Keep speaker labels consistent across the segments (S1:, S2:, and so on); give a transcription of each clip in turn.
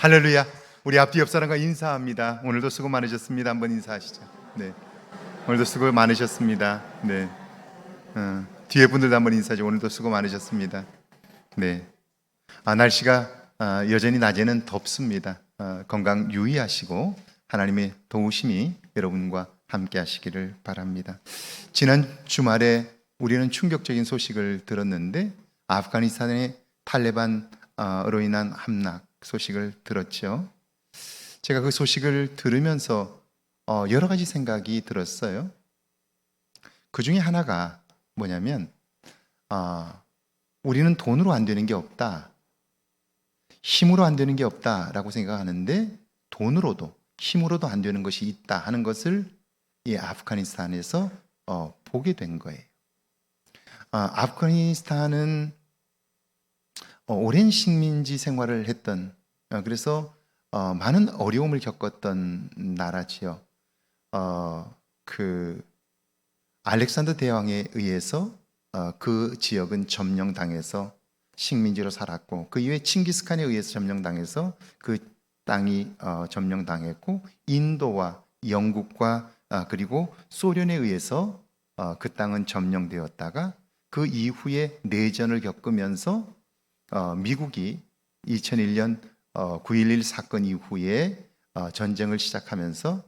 S1: 할렐루야. 우리 앞뒤 옆 사람과 인사합니다. 오늘도 수고 많으셨습니다. 한번 인사하시죠. 네. 오늘도 수고 많으셨습니다. 네. 뒤에 분들도 한번 인사하죠. 오늘도 수고 많으셨습니다. 네. 날씨가 여전히 낮에는 덥습니다. 건강 유의하시고 하나님의 도우심이 여러분과 함께 하시기를 바랍니다. 지난 주말에 우리는 충격적인 소식을 들었는데 아프가니스탄의 탈레반으로 인한 함락 소식을 들었죠. 제가 그 소식을 들으면서 여러 가지 생각이 들었어요. 그 중에 하나가 뭐냐면 우리는 돈으로 안 되는 게 없다, 힘으로 안 되는 게 없다라고 생각하는데 돈으로도 힘으로도 안 되는 것이 있다 하는 것을 이 아프가니스탄에서 보게 된 거예요. 아프가니스탄은 오랜 식민지 생활을 했던, 그래서 많은 어려움을 겪었던 나라지요. 그 알렉산더 대왕에 의해서 그 지역은 점령당해서 식민지로 살았고, 그 이후에 칭기스칸에 의해서 점령당해서 그 땅이 점령당했고, 인도와 영국과 그리고 소련에 의해서 그 땅은 점령되었다가 그 이후에 내전을 겪으면서 미국이 2001년 9.11 사건 이후에 전쟁을 시작하면서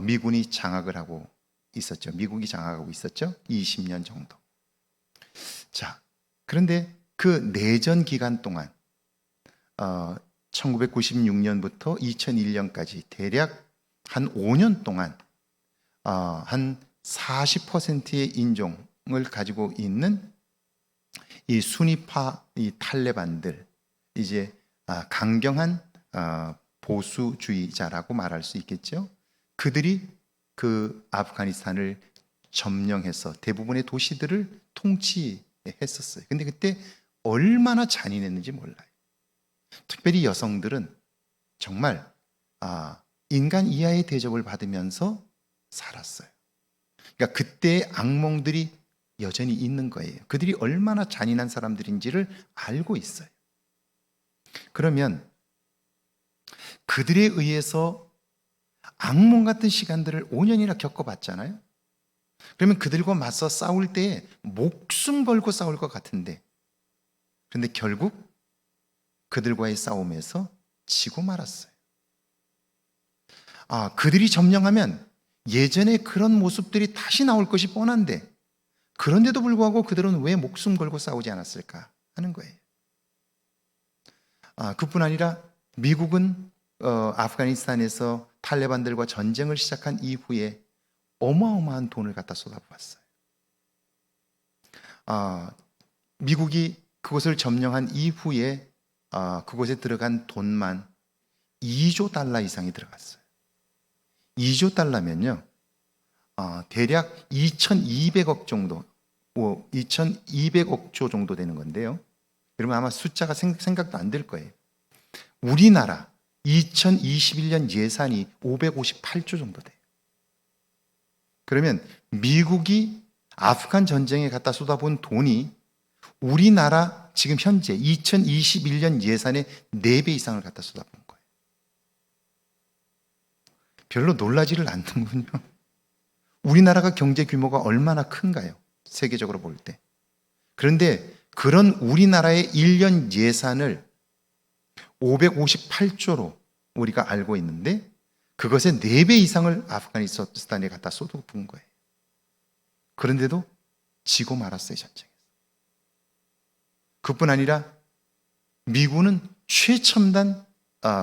S1: 미군이 장악을 하고 있었죠. 미국이 장악하고 있었죠. 20년 정도. 자, 그런데 그 내전 기간 동안 1996년부터 2001년까지 대략 한 5년 동안 한 40%의 인종을 가지고 있는 이 순위파 이 탈레반들, 이제 강경한 보수주의자라고 말할 수 있겠죠. 그들이 그 아프가니스탄을 점령해서 대부분의 도시들을 통치했었어요. 근데 그때 얼마나 잔인했는지 몰라요. 특별히 여성들은 정말 인간 이하의 대접을 받으면서 살았어요. 그러니까 그때의 악몽들이 여전히 있는 거예요. 그들이 얼마나 잔인한 사람들인지를 알고 있어요. 그러면 그들에 의해서 악몽 같은 시간들을 5년이나 겪어봤잖아요. 그러면 그들과 맞서 싸울 때에 목숨 걸고 싸울 것 같은데, 그런데 결국 그들과의 싸움에서 지고 말았어요. 그들이 점령하면 예전에 그런 모습들이 다시 나올 것이 뻔한데, 그런데도 불구하고 그들은 왜 목숨 걸고 싸우지 않았을까 하는 거예요. 그뿐 아니라 미국은 아프가니스탄에서 탈레반들과 전쟁을 시작한 이후에 어마어마한 돈을 갖다 쏟아부었어요. 미국이 그곳을 점령한 이후에 그곳에 들어간 돈만 2조 달러 이상이 들어갔어요. 2조 달러면요, 대략 2200억 정도, 2200억 조 정도 되는 건데요. 여러분 아마 숫자가 생각도 안 될 거예요. 우리나라 2021년 예산이 558조 정도 돼요. 그러면 미국이 아프간 전쟁에 갖다 쏟아부은 돈이 우리나라 지금 현재 2021년 예산의 4배 이상을 갖다 쏟아부은 거예요. 별로 놀라지를 않는군요. 우리나라가 경제 규모가 얼마나 큰가요? 세계적으로 볼 때. 그런데 그런 우리나라의 1년 예산을 558조로 우리가 알고 있는데 그것의 4배 이상을 아프가니스탄에 갖다 쏟아부은 거예요. 그런데도 지고 말았어요, 전쟁에서. 그뿐 아니라 미군은 최첨단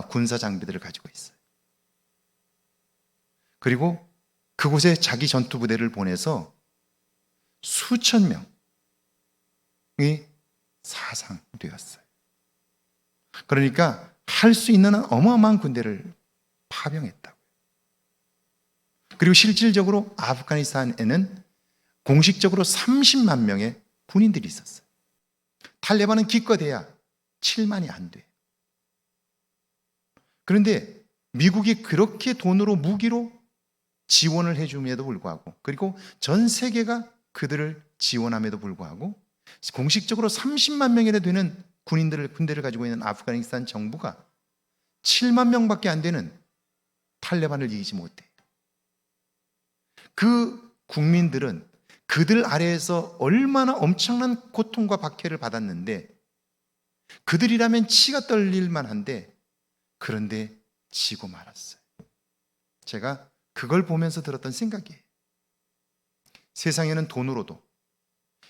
S1: 군사 장비들을 가지고 있어요. 그리고 그곳에 자기 전투 부대를 보내서 수천 명이 사상되었어요. 그러니까 할 수 있는 어마어마한 군대를 파병했다고요. 그리고 실질적으로 아프가니스탄에는 공식적으로 30만 명의 군인들이 있었어요. 탈레반은 기껏해야 7만이 안 돼요. 그런데 미국이 그렇게 돈으로 무기로 지원을 해줌에도 불구하고, 그리고 전 세계가 그들을 지원함에도 불구하고 공식적으로 30만 명이나 되는 군대를 가지고 있는 아프가니스탄 정부가 7만 명밖에 안 되는 탈레반을 이기지 못해. 그 국민들은 그들 아래에서 얼마나 엄청난 고통과 박해를 받았는데, 그들이라면 치가 떨릴 만한데, 그런데 지고 말았어요. 제가 그걸 보면서 들었던 생각이에요. 세상에는 돈으로도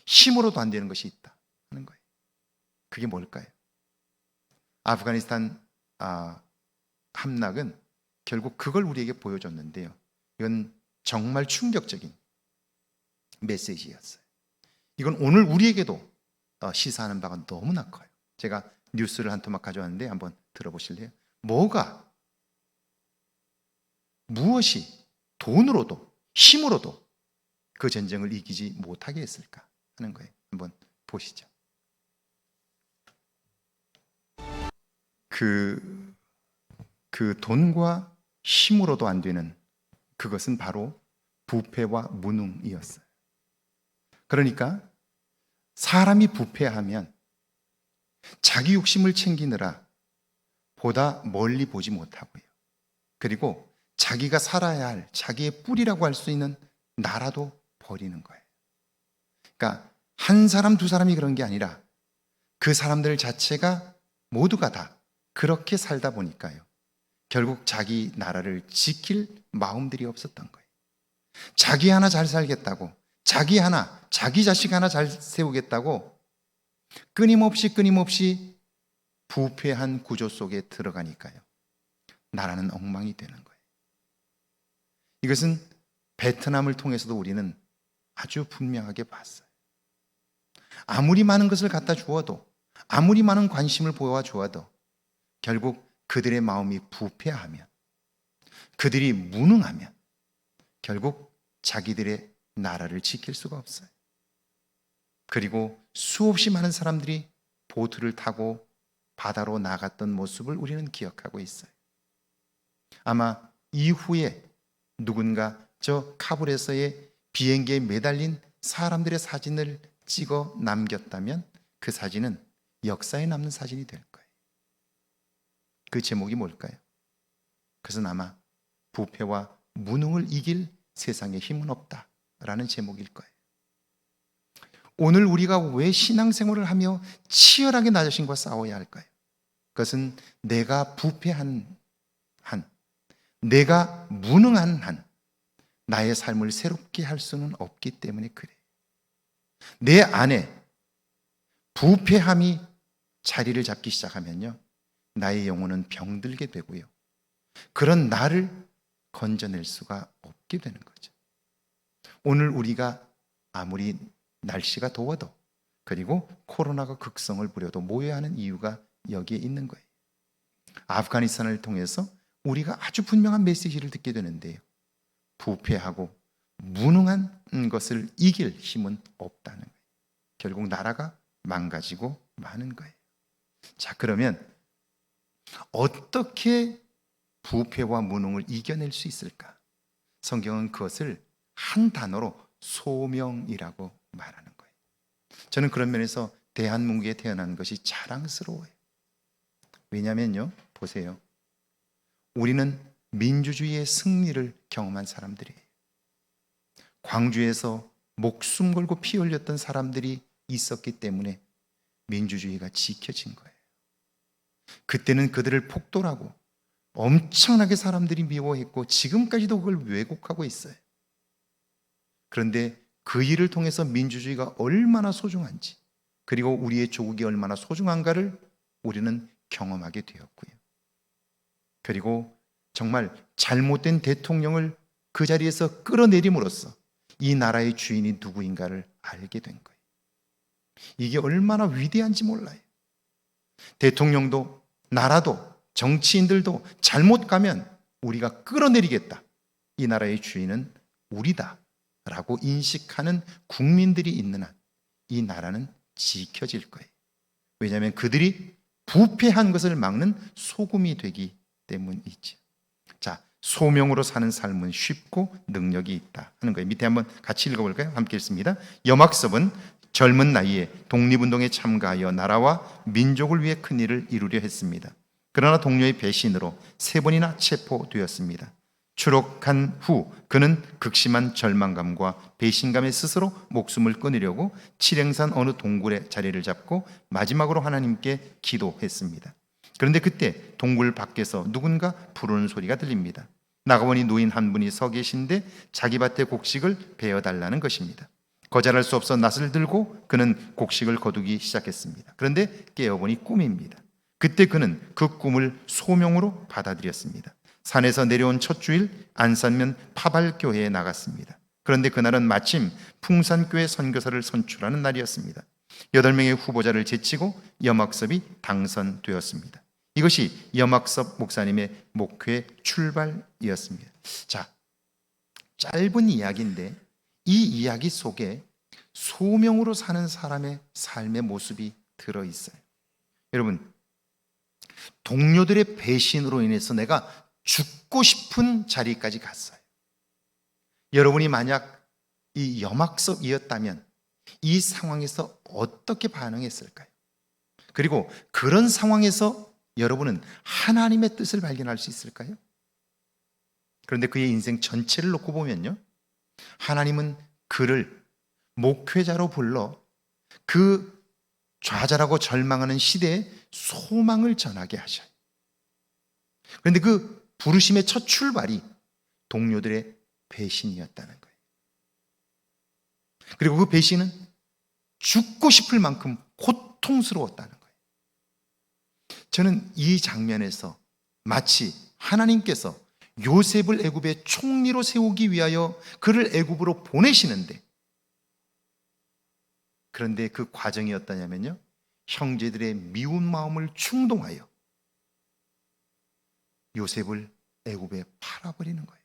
S1: 힘으로도 안 되는 것이 있다 하는 거예요. 그게 뭘까요? 아프가니스탄 함락은 결국 그걸 우리에게 보여줬는데요. 이건 정말 충격적인 메시지였어요. 이건 오늘 우리에게도 시사하는 바가 너무나 커요. 제가 뉴스를 한 토막 가져왔는데 한번 들어보실래요? 무엇이 돈으로도 힘으로도 그 전쟁을 이기지 못하게 했을까 하는 거예요. 한번 보시죠. 그 돈과 힘으로도 안 되는 그것은 바로 부패와 무능이었어요. 그러니까 사람이 부패하면 자기 욕심을 챙기느라 보다 멀리 보지 못하고요. 그리고 자기가 살아야 할 자기의 뿌리라고 할 수 있는 나라도 버리는 거예요. 그러니까 한 사람 두 사람이 그런 게 아니라 그 사람들 자체가 모두가 다 그렇게 살다 보니까요. 결국 자기 나라를 지킬 마음들이 없었던 거예요. 자기 하나 잘 살겠다고, 자기 자식 하나 잘 세우겠다고 끊임없이 부패한 구조 속에 들어가니까요. 나라는 엉망이 되는 거예요. 이것은 베트남을 통해서도 우리는 아주 분명하게 봤어요. 아무리 많은 것을 갖다 주어도, 아무리 많은 관심을 보여주어도 결국 그들의 마음이 부패하면, 그들이 무능하면 결국 자기들의 나라를 지킬 수가 없어요. 그리고 수없이 많은 사람들이 보트를 타고 바다로 나갔던 모습을 우리는 기억하고 있어요. 아마 이후에 누군가 저 카불에서의 비행기에 매달린 사람들의 사진을 찍어 남겼다면 그 사진은 역사에 남는 사진이 될 거예요. 그 제목이 뭘까요? 그것은 아마 부패와 무능을 이길 세상에 힘은 없다라는 제목일 거예요. 오늘 우리가 왜 신앙생활을 하며 치열하게 나 자신과 싸워야 할까요? 그것은 내가 부패한 한, 내가 무능한 한 나의 삶을 새롭게 할 수는 없기 때문에 그래요. 내 안에 부패함이 자리를 잡기 시작하면요, 나의 영혼은 병들게 되고요, 그런 나를 건져낼 수가 없게 되는 거죠. 오늘 우리가 아무리 날씨가 더워도, 그리고 코로나가 극성을 부려도 모여야 하는 이유가 여기에 있는 거예요. 아프가니스탄을 통해서 우리가 아주 분명한 메시지를 듣게 되는데요, 부패하고 무능한 것을 이길 힘은 없다는 거예요. 결국 나라가 망가지고 마는 거예요. 자, 그러면 어떻게 부패와 무능을 이겨낼 수 있을까? 성경은 그것을 한 단어로 소명이라고 말하는 거예요. 저는 그런 면에서 대한민국에 태어난 것이 자랑스러워요. 왜냐면요, 보세요. 우리는 민주주의의 승리를 경험한 사람들이에요. 광주에서 목숨 걸고 피 흘렸던 사람들이 있었기 때문에 민주주의가 지켜진 거예요. 그때는 그들을 폭도라고 엄청나게 사람들이 미워했고 지금까지도 그걸 왜곡하고 있어요. 그런데 그 일을 통해서 민주주의가 얼마나 소중한지, 그리고 우리의 조국이 얼마나 소중한가를 우리는 경험하게 되었고요. 그리고 정말 잘못된 대통령을 그 자리에서 끌어내림으로써 이 나라의 주인이 누구인가를 알게 된 거예요. 이게 얼마나 위대한지 몰라요. 대통령도 나라도 정치인들도 잘못 가면 우리가 끌어내리겠다, 이 나라의 주인은 우리다 라고 인식하는 국민들이 있는 한 이 나라는 지켜질 거예요. 왜냐하면 그들이 부패한 것을 막는 소금이 되기 때문이죠. 자, 소명으로 사는 삶은 쉽고 능력이 있다 하는 거예요. 밑에 한번 같이 읽어볼까요? 함께 읽습니다. 염학섭은 젊은 나이에 독립운동에 참가하여 나라와 민족을 위해 큰 일을 이루려 했습니다. 그러나 동료의 배신으로 3번이나 체포되었습니다. 추록한 후 그는 극심한 절망감과 배신감에 스스로 목숨을 끊으려고 칠행산 어느 동굴에 자리를 잡고 마지막으로 하나님께 기도했습니다. 그런데 그때 동굴 밖에서 누군가 부르는 소리가 들립니다. 나가보니 노인 한 분이 서 계신데 자기 밭의 곡식을 베어달라는 것입니다. 거절할 수 없어 낫을 들고 그는 곡식을 거두기 시작했습니다. 그런데 깨어보니 꿈입니다. 그때 그는 그 꿈을 소명으로 받아들였습니다. 산에서 내려온 첫 주일 안산면 파발교회에 나갔습니다. 그런데 그날은 마침 풍산교회 선교사를 선출하는 날이었습니다. 8명의 후보자를 제치고 염학섭이 당선되었습니다. 이것이 염학섭 목사님의 목회 출발이었습니다. 자, 짧은 이야기인데 이 이야기 속에 소명으로 사는 사람의 삶의 모습이 들어있어요. 여러분, 동료들의 배신으로 인해서 내가 죽고 싶은 자리까지 갔어요. 여러분이 만약 이 염학섭이었다면 이 상황에서 어떻게 반응했을까요? 그리고 그런 상황에서 여러분은 하나님의 뜻을 발견할 수 있을까요? 그런데 그의 인생 전체를 놓고 보면요, 하나님은 그를 목회자로 불러 그 좌절하고 절망하는 시대에 소망을 전하게 하셔요. 그런데 그 부르심의 첫 출발이 동료들의 배신이었다는 거예요. 그리고 그 배신은 죽고 싶을 만큼 고통스러웠다는 거예요. 저는 이 장면에서 마치 하나님께서 요셉을 애굽의 총리로 세우기 위하여 그를 애굽으로 보내시는데, 그런데 그 과정이 어떠냐면요, 형제들의 미운 마음을 충동하여 요셉을 애굽에 팔아버리는 거예요.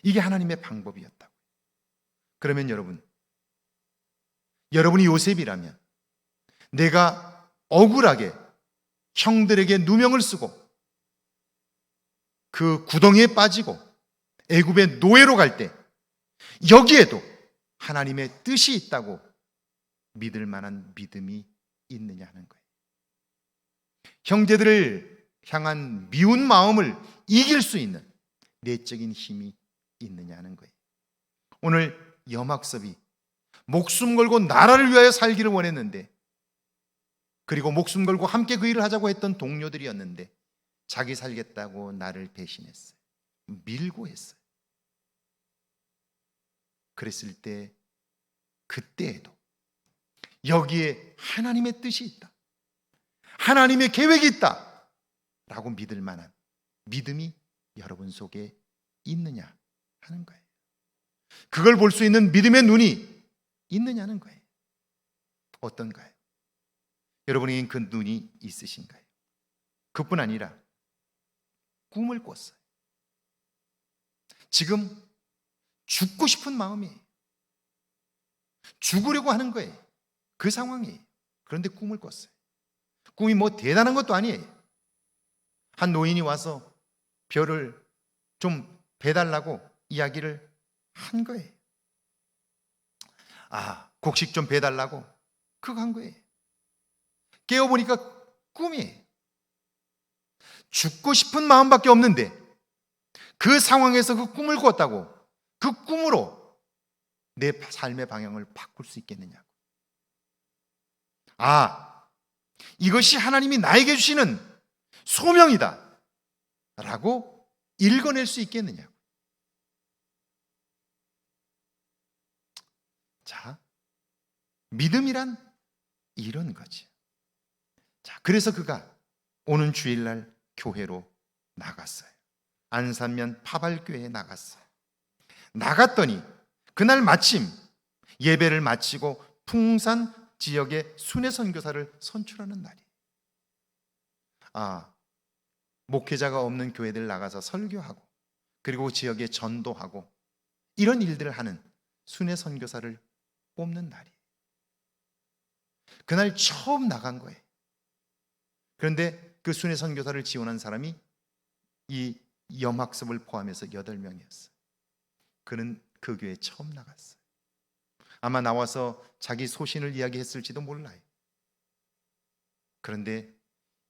S1: 이게 하나님의 방법이었다고. 그러면 여러분이 요셉이라면 내가 억울하게 형들에게 누명을 쓰고 그 구덩이에 빠지고 애굽의 노예로 갈 때 여기에도 하나님의 뜻이 있다고 믿을 만한 믿음이 있느냐 하는 거예요. 형제들을 향한 미운 마음을 이길 수 있는 내적인 힘이 있느냐 하는 거예요. 오늘 염학섭이 목숨 걸고 나라를 위하여 살기를 원했는데, 그리고 목숨 걸고 함께 그 일을 하자고 했던 동료들이었는데 자기 살겠다고 나를 배신했어요. 밀고 했어요. 그랬을 때 그때에도 여기에 하나님의 뜻이 있다, 하나님의 계획이 있다 라고 믿을 만한 믿음이 여러분 속에 있느냐 하는 거예요. 그걸 볼 수 있는 믿음의 눈이 있느냐는 거예요. 어떤가요? 여러분에겐 그 눈이 있으신가요? 그뿐 아니라 꿈을 꿨어요. 지금 죽고 싶은 마음이에요. 죽으려고 하는 거예요. 그 상황이에요. 그런데 꿈을 꿨어요. 꿈이 뭐 대단한 것도 아니에요. 한 노인이 와서 벼를 좀 배달라고 이야기를 한 거예요. 곡식 좀 배달라고 그거 한 거예요. 깨어보니까 꿈이에요. 죽고 싶은 마음밖에 없는데 그 상황에서 그 꿈을 꿨다고 그 꿈으로 내 삶의 방향을 바꿀 수 있겠느냐고. 이것이 하나님이 나에게 주시는 소명이다 라고 읽어낼 수 있겠느냐고. 자, 믿음이란 이런 거지. 자, 그래서 그가 오는 주일날 교회로 나갔어요. 안산면 파발교회에 나갔어요. 나갔더니 그날 마침 예배를 마치고 풍산 지역의 순회 선교사를 선출하는 날이에요. 목회자가 없는 교회들 나가서 설교하고 그리고 지역에 전도하고 이런 일들을 하는 순회 선교사를 뽑는 날이에요. 그날 처음 나간 거예요. 그런데 그 순회 선교사를 지원한 사람이 이 염학섭을 포함해서 8명이었어요. 그는 그 교회에 처음 나갔어요. 아마 나와서 자기 소신을 이야기했을지도 몰라요. 그런데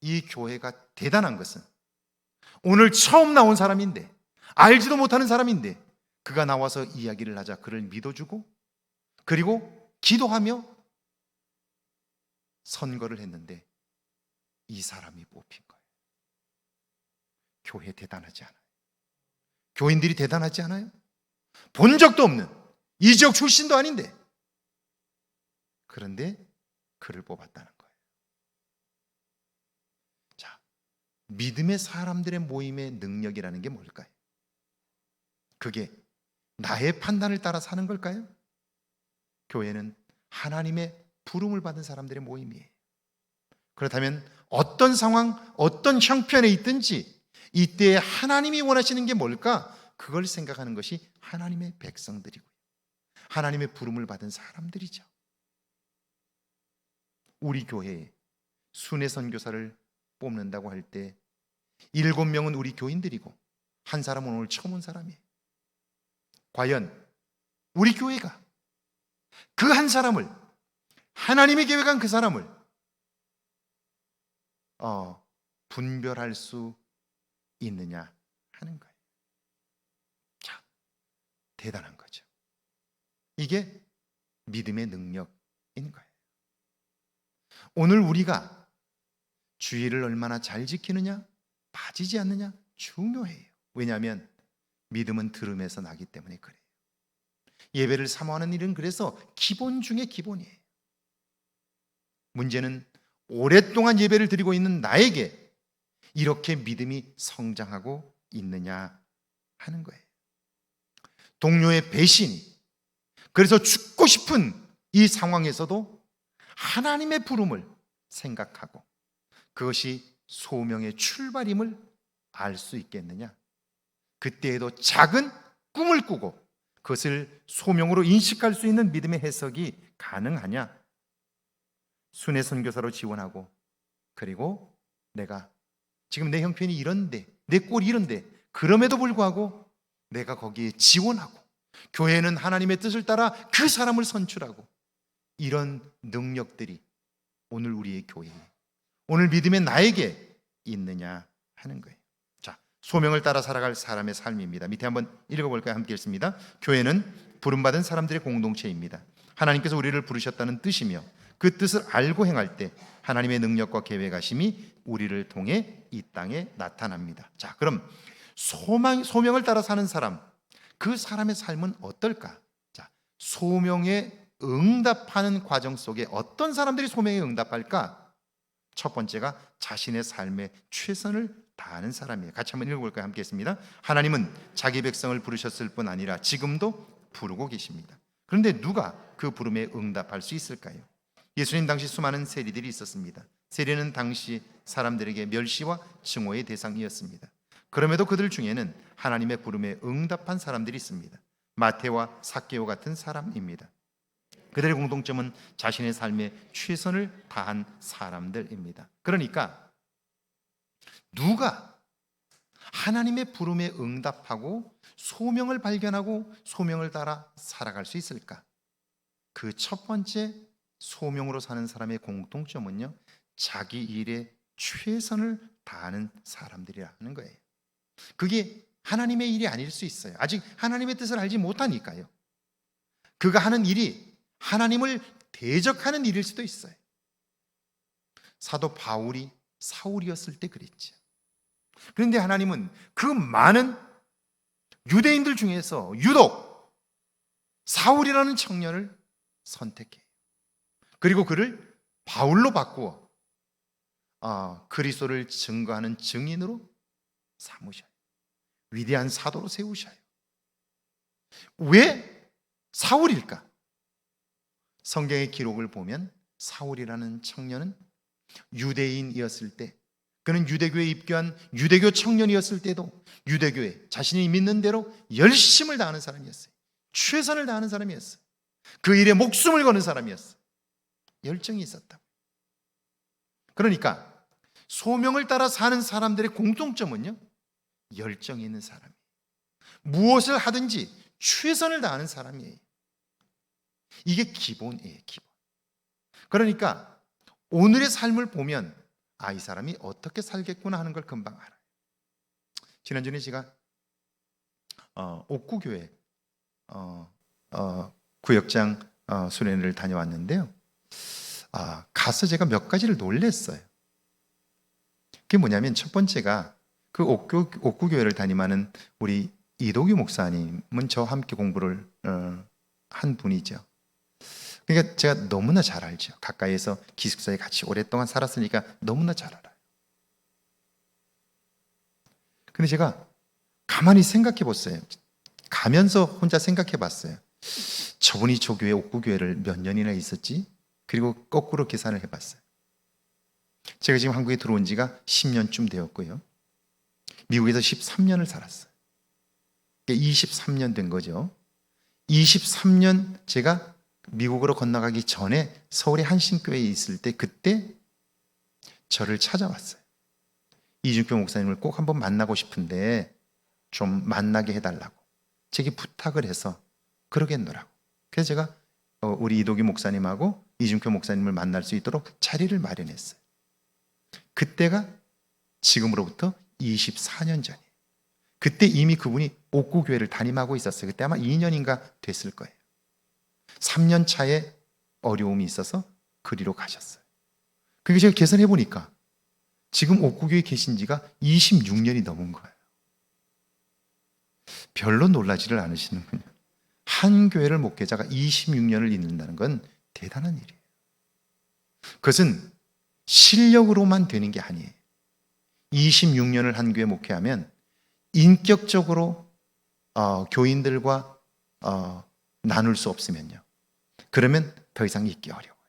S1: 이 교회가 대단한 것은 오늘 처음 나온 사람인데, 알지도 못하는 사람인데, 그가 나와서 이야기를 하자 그를 믿어주고, 그리고 기도하며 선거를 했는데 이 사람이 뽑힌 거예요. 교회 대단하지 않아요? 교인들이 대단하지 않아요? 본 적도 없는, 이 지역 출신도 아닌데, 그런데 그를 뽑았다는 거예요. 자, 믿음의 사람들의 모임의 능력이라는 게 뭘까요? 그게 나의 판단을 따라 사는 걸까요? 교회는 하나님의 부름을 받은 사람들의 모임이에요. 그렇다면 어떤 상황, 어떤 형편에 있든지 이때에 하나님이 원하시는 게 뭘까? 그걸 생각하는 것이 하나님의 백성들이고요, 하나님의 부름을 받은 사람들이죠. 우리 교회에 순회 선교사를 뽑는다고 할 때 7명은 우리 교인들이고 한 사람은 오늘 처음 온 사람이에요. 과연 우리 교회가 그 한 사람을, 하나님의 계획한 그 사람을 분별할 수 있느냐 하는 거예요. 자, 대단한 거죠. 이게 믿음의 능력인 거예요. 오늘 우리가 주의를 얼마나 잘 지키느냐, 빠지지 않느냐 중요해요. 왜냐하면 믿음은 들음에서 나기 때문에 그래요. 예배를 사모하는 일은 그래서 기본 중에 기본이에요. 문제는 오랫동안 예배를 드리고 있는 나에게 이렇게 믿음이 성장하고 있느냐 하는 거예요. 동료의 배신이, 그래서 죽고 싶은 이 상황에서도 하나님의 부름을 생각하고 그것이 소명의 출발임을 알 수 있겠느냐? 그때에도 작은 꿈을 꾸고 그것을 소명으로 인식할 수 있는 믿음의 해석이 가능하냐? 순회 선교사로 지원하고, 그리고 내가 지금 내 형편이 이런데, 내 꼴이 이런데, 그럼에도 불구하고 내가 거기에 지원하고, 교회는 하나님의 뜻을 따라 그 사람을 선출하고, 이런 능력들이 오늘 우리의 교회에, 오늘 믿음의 나에게 있느냐 하는 거예요. 자, 소명을 따라 살아갈 사람의 삶입니다. 밑에 한번 읽어볼까요? 함께 읽습니다. 교회는 부름받은 사람들의 공동체입니다. 하나님께서 우리를 부르셨다는 뜻이며 그 뜻을 알고 행할 때 하나님의 능력과 계획하심이 우리를 통해 이 땅에 나타납니다. 자, 그럼 소명을 따라 사는 사람, 그 사람의 삶은 어떨까? 자, 소명에 응답하는 과정 속에 어떤 사람들이 소명에 응답할까? 첫 번째가 자신의 삶에 최선을 다하는 사람이에요. 같이 한번 읽어볼까요? 함께 했습니다. 하나님은 자기 백성을 부르셨을 뿐 아니라 지금도 부르고 계십니다. 그런데 누가 그 부름에 응답할 수 있을까요? 예수님 당시 수많은 세리들이 있었습니다. 세리는 당시 사람들에게 멸시와 증오의 대상이었습니다. 그럼에도 그들 중에는 하나님의 부름에 응답한 사람들이 있습니다. 마태와 삭개오 같은 사람입니다. 그들의 공통점은 자신의 삶에 최선을 다한 사람들입니다. 그러니까 누가 하나님의 부름에 응답하고 소명을 발견하고 소명을 따라 살아갈 수 있을까? 그 첫 번째 소명으로 사는 사람의 공통점은요, 자기 일에 최선을 다하는 사람들이라는 거예요. 그게 하나님의 일이 아닐 수 있어요. 아직 하나님의 뜻을 알지 못하니까요. 그가 하는 일이 하나님을 대적하는 일일 수도 있어요. 사도 바울이 사울이었을 때 그랬죠. 그런데 하나님은 그 많은 유대인들 중에서 유독 사울이라는 청년을 선택해요. 그리고 그를 바울로 바꾸어 그리스도를 증거하는 증인으로 삼으셔요. 위대한 사도로 세우셔요. 왜 사울일까? 성경의 기록을 보면 사울이라는 청년은 유대인이었을 때, 그는 유대교에 입교한 유대교 청년이었을 때도 유대교에 자신이 믿는 대로 열심을 다하는 사람이었어요. 최선을 다하는 사람이었어요. 그 일에 목숨을 거는 사람이었어요. 열정이 있었다. 그러니까 소명을 따라 사는 사람들의 공통점은요, 열정이 있는 사람이에요. 무엇을 하든지 최선을 다하는 사람이에요. 이게 기본이에요, 기본. 그러니까 오늘의 삶을 보면 이 사람이 어떻게 살겠구나 하는 걸 금방 알아요. 지난주에 제가 옥구교회 구역장 수련회를 다녀왔는데요. 가서 제가 몇 가지를 놀랬어요. 그게 뭐냐면, 첫 번째가 그 옥구교회를 담임하는 우리 이도규 목사님은 저와 함께 공부를 한 분이죠. 그러니까 제가 너무나 잘 알죠. 가까이에서 기숙사에 같이 오랫동안 살았으니까 너무나 잘 알아요. 근데 제가 가만히 생각해 봤어요. 가면서 혼자 생각해 봤어요. 저분이 저 교회 옥구교회를 몇 년이나 있었지? 그리고 거꾸로 계산을 해봤어요. 제가 지금 한국에 들어온 지가 10년쯤 되었고요. 미국에서 13년을 살았어요. 23년 된 거죠. 23년 제가 미국으로 건너가기 전에 서울의 한신교회에 있을 때, 그때 저를 찾아왔어요. 이준표 목사님을 꼭 한번 만나고 싶은데 좀 만나게 해달라고 제게 부탁을 해서 그러겠노라고. 그래서 제가 우리 이도기 목사님하고 이준표 목사님을 만날 수 있도록 자리를 마련했어요. 그때가 지금으로부터 24년 전이에요. 그때 이미 그분이 옥구교회를 담임하고 있었어요. 그때 아마 2년인가 됐을 거예요. 3년 차에 어려움이 있어서 그리로 가셨어요. 그게 제가 계산해 보니까 지금 옥구교회에 계신 지가 26년이 넘은 거예요. 별로 놀라지를 않으시는군요. 한 교회를 목회자가 26년을 잇는다는 건 대단한 일이에요. 그것은 실력으로만 되는 게 아니에요. 26년을 한 교회 목회하면 인격적으로 교인들과 나눌 수 없으면요, 그러면 더 이상 있기 어려워요.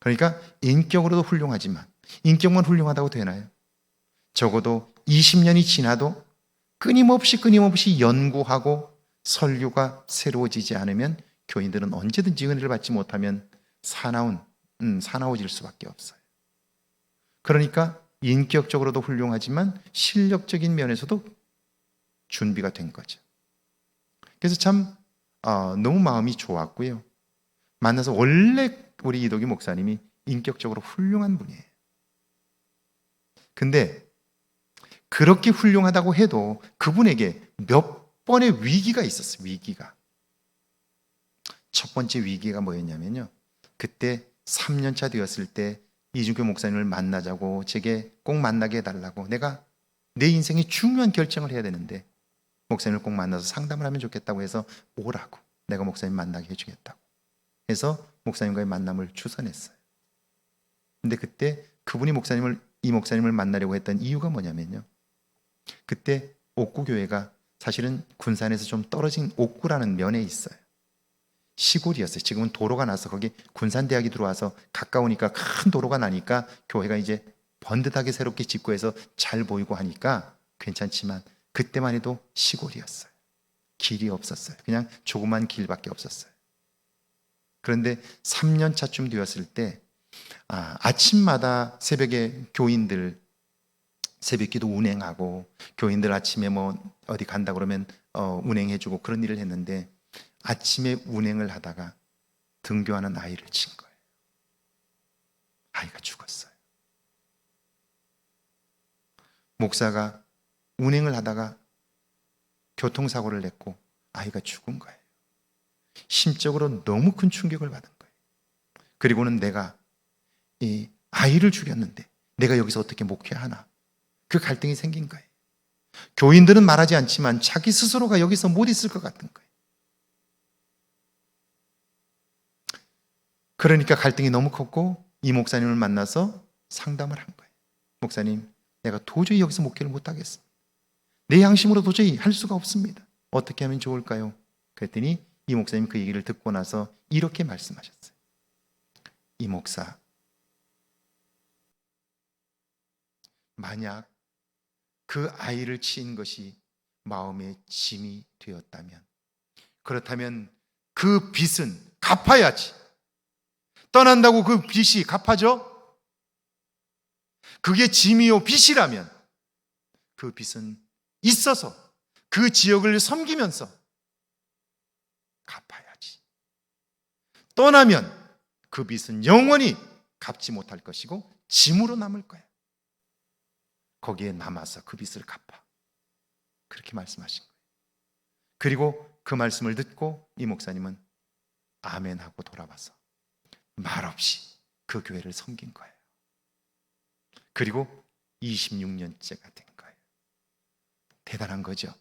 S1: 그러니까 인격으로도 훌륭하지만, 인격만 훌륭하다고 되나요? 적어도 20년이 지나도 끊임없이 연구하고 설교가 새로워지지 않으면 교인들은 언제든지 은혜를 받지 못하면 사나워질 수밖에 없어요. 그러니까 인격적으로도 훌륭하지만 실력적인 면에서도 준비가 된 거죠. 그래서 참 너무 마음이 좋았고요. 만나서 원래 우리 이도기 목사님이 인격적으로 훌륭한 분이에요. 근데 그렇게 훌륭하다고 해도 그분에게 몇 번의 위기가 있었어요. 위기가. 첫 번째 위기가 뭐였냐면요, 그때 3년차 되었을 때 이준표 목사님을 만나자고 제게 꼭 만나게 해달라고, 내가 내 인생의 중요한 결정을 해야 되는데 목사님을 꼭 만나서 상담을 하면 좋겠다고 해서 오라고, 내가 목사님 만나게 해주겠다고 해서 목사님과의 만남을 주선했어요. 근데 그때 그분이 이 목사님을 만나려고 했던 이유가 뭐냐면요, 그때 옥구교회가 사실은 군산에서 좀 떨어진 옥구라는 면에 있어요. 시골이었어요. 지금은 도로가 나서 거기 군산대학이 들어와서 가까우니까, 큰 도로가 나니까 교회가 이제 번듯하게 새롭게 짓고 해서 잘 보이고 하니까 괜찮지만, 그때만 해도 시골이었어요. 길이 없었어요. 그냥 조그만 길밖에 없었어요. 그런데 3년 차쯤 되었을 때 아침마다 새벽에 교인들 새벽기도 운행하고, 교인들 아침에 뭐 어디 간다 그러면 운행해주고 그런 일을 했는데, 아침에 운행을 하다가 등교하는 아이를 친 거예요. 아이가 죽었어요. 목사가 운행을 하다가 교통사고를 냈고 아이가 죽은 거예요. 심적으로 너무 큰 충격을 받은 거예요. 그리고는 내가 이 아이를 죽였는데 내가 여기서 어떻게 목회하나, 그 갈등이 생긴 거예요. 교인들은 말하지 않지만 자기 스스로가 여기서 못 있을 것 같은 거예요. 그러니까 갈등이 너무 컸고 이 목사님을 만나서 상담을 한 거예요. 목사님, 내가 도저히 여기서 목회를 못 하겠습니다. 내 양심으로 도저히 할 수가 없습니다. 어떻게 하면 좋을까요? 그랬더니 이 목사님 그 얘기를 듣고 나서 이렇게 말씀하셨어요. 이 목사, 만약 그 아이를 치인 것이 마음의 짐이 되었다면, 그렇다면 그 빚은 갚아야지. 떠난다고 그 빚이 갚아져? 그게 짐이요 빚이라면 그 빚은 있어서 그 지역을 섬기면서 갚아야지. 떠나면 그 빚은 영원히 갚지 못할 것이고 짐으로 남을 거야. 거기에 남아서 그 빚을 갚아. 그렇게 말씀하신 거예요. 그리고 그 말씀을 듣고 이 목사님은 아멘 하고 돌아와서 말없이 그 교회를 섬긴 거예요. 그리고 26년째가 된 거예요. 대단한 거죠.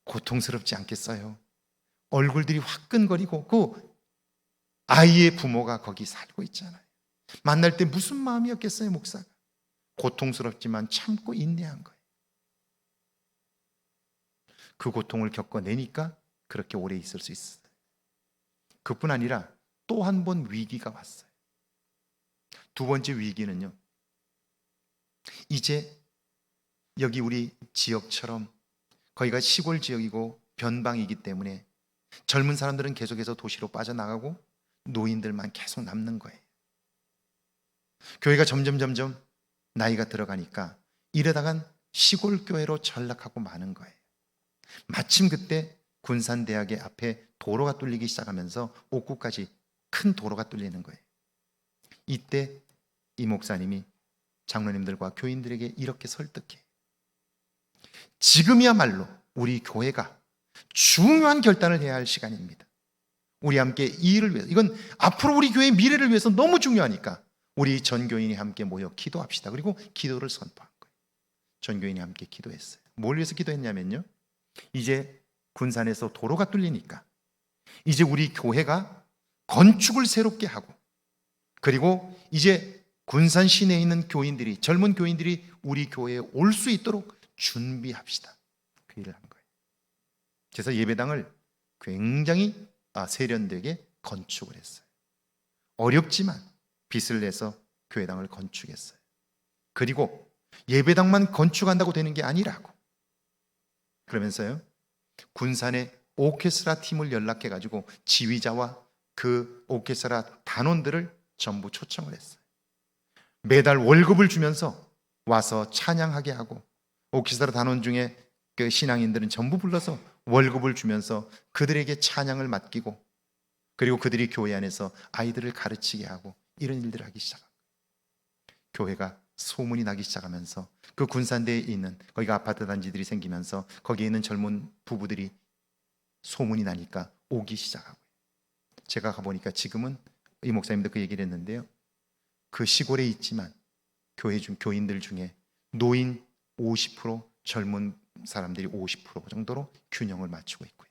S1: 고통스럽지 않겠어요? 얼굴들이 화끈거리고 그 아이의 부모가 거기 살고 있잖아요. 만날 때 무슨 마음이었겠어요, 목사가? 고통스럽지만 참고 인내한 거예요. 그 고통을 겪어내니까 그렇게 오래 있을 수 있어요. 그뿐 아니라 또 한 번 위기가 왔어요. 두 번째 위기는요, 이제 여기 우리 지역처럼 거기가 시골 지역이고 변방이기 때문에 젊은 사람들은 계속해서 도시로 빠져나가고 노인들만 계속 남는 거예요. 교회가 점점 나이가 들어가니까 이러다간 시골 교회로 전락하고 마는 거예요. 마침 그때 군산대학의 앞에 도로가 뚫리기 시작하면서 옥구까지 큰 도로가 뚫리는 거예요. 이때 이 목사님이 장로님들과 교인들에게 이렇게 설득해. 지금이야말로 우리 교회가 중요한 결단을 해야 할 시간입니다. 우리 함께 이 일을 위해서, 이건 앞으로 우리 교회의 미래를 위해서 너무 중요하니까 우리 전교인이 함께 모여 기도합시다. 그리고 기도를 선포한 거예요. 전교인이 함께 기도했어요. 뭘 위해서 기도했냐면요, 이제 군산에서 도로가 뚫리니까 이제 우리 교회가 건축을 새롭게 하고, 그리고 이제 군산 시내에 있는 교인들이, 젊은 교인들이 우리 교회에 올 수 있도록 준비합시다. 그 일을 한 거예요. 그래서 예배당을 굉장히 세련되게 건축을 했어요. 어렵지만 빚을 내서 교회당을 건축했어요. 그리고 예배당만 건축한다고 되는 게 아니라고, 그러면서요, 군산의 오케스트라 팀을 연락해가지고 지휘자와 그 오케스트라 단원들을 전부 초청을 했어요. 매달 월급을 주면서 와서 찬양하게 하고, 오케스트라 단원 중에 그 신앙인들은 전부 불러서 월급을 주면서 그들에게 찬양을 맡기고, 그리고 그들이 교회 안에서 아이들을 가르치게 하고, 이런 일들을 하기 시작합니다. 교회가 소문이 나기 시작하면서 그 군산대에 있는, 거기가 아파트 단지들이 생기면서 거기에 있는 젊은 부부들이 소문이 나니까 오기 시작하고요. 제가 가보니까 지금은 이 목사님도 그 얘기를 했는데요, 그 시골에 있지만 교인들 중에 노인 50%, 젊은 사람들이 50% 정도로 균형을 맞추고 있고요.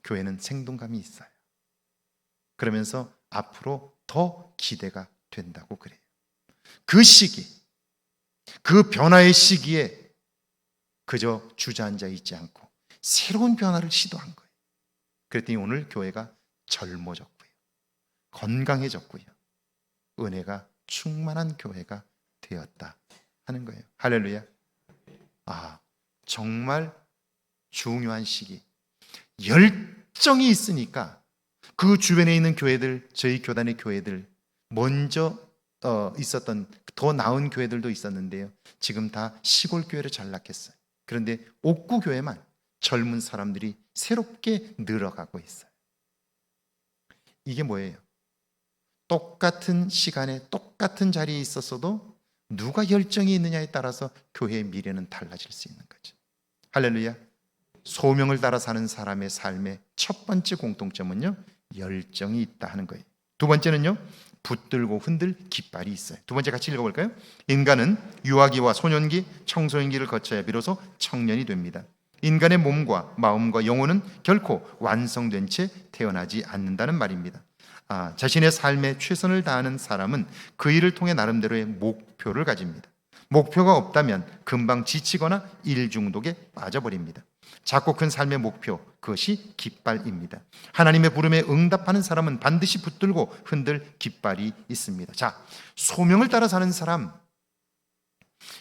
S1: 교회는 생동감이 있어요. 그러면서 앞으로 더 기대가 된다고 그래요. 그 시기, 그 변화의 시기에 그저 주저앉아 있지 않고 새로운 변화를 시도한 거예요. 그랬더니 오늘 교회가 젊어졌고요, 건강해졌고요, 은혜가 충만한 교회가 되었다 하는 거예요. 할렐루야. 정말 중요한 시기, 열정이 있으니까 그 주변에 있는 교회들, 저희 교단의 교회들, 먼저 있었던 더 나은 교회들도 있었는데요, 지금 다 시골 교회로 전락했어요. 그런데 옥구 교회만 젊은 사람들이 새롭게 늘어가고 있어요. 이게 뭐예요? 똑같은 시간에 똑같은 자리에 있었어도 누가 열정이 있느냐에 따라서 교회의 미래는 달라질 수 있는 거죠. 할렐루야. 소명을 따라 사는 사람의 삶의 첫 번째 공통점은요, 열정이 있다 하는 거예요. 두 번째는요, 붙들고 흔들 깃발이 있어요. 두 번째 같이 읽어볼까요? 인간은 유아기와 소년기, 청소년기를 거쳐야 비로소 청년이 됩니다. 인간의 몸과 마음과 영혼은 결코 완성된 채 태어나지 않는다는 말입니다. 자신의 삶에 최선을 다하는 사람은 그 일을 통해 나름대로의 목표를 가집니다. 목표가 없다면 금방 지치거나 일 중독에 빠져버립니다. 작고 큰 삶의 목표, 그것이 깃발입니다. 하나님의 부름에 응답하는 사람은 반드시 붙들고 흔들 깃발이 있습니다. 자, 소명을 따라 사는 사람,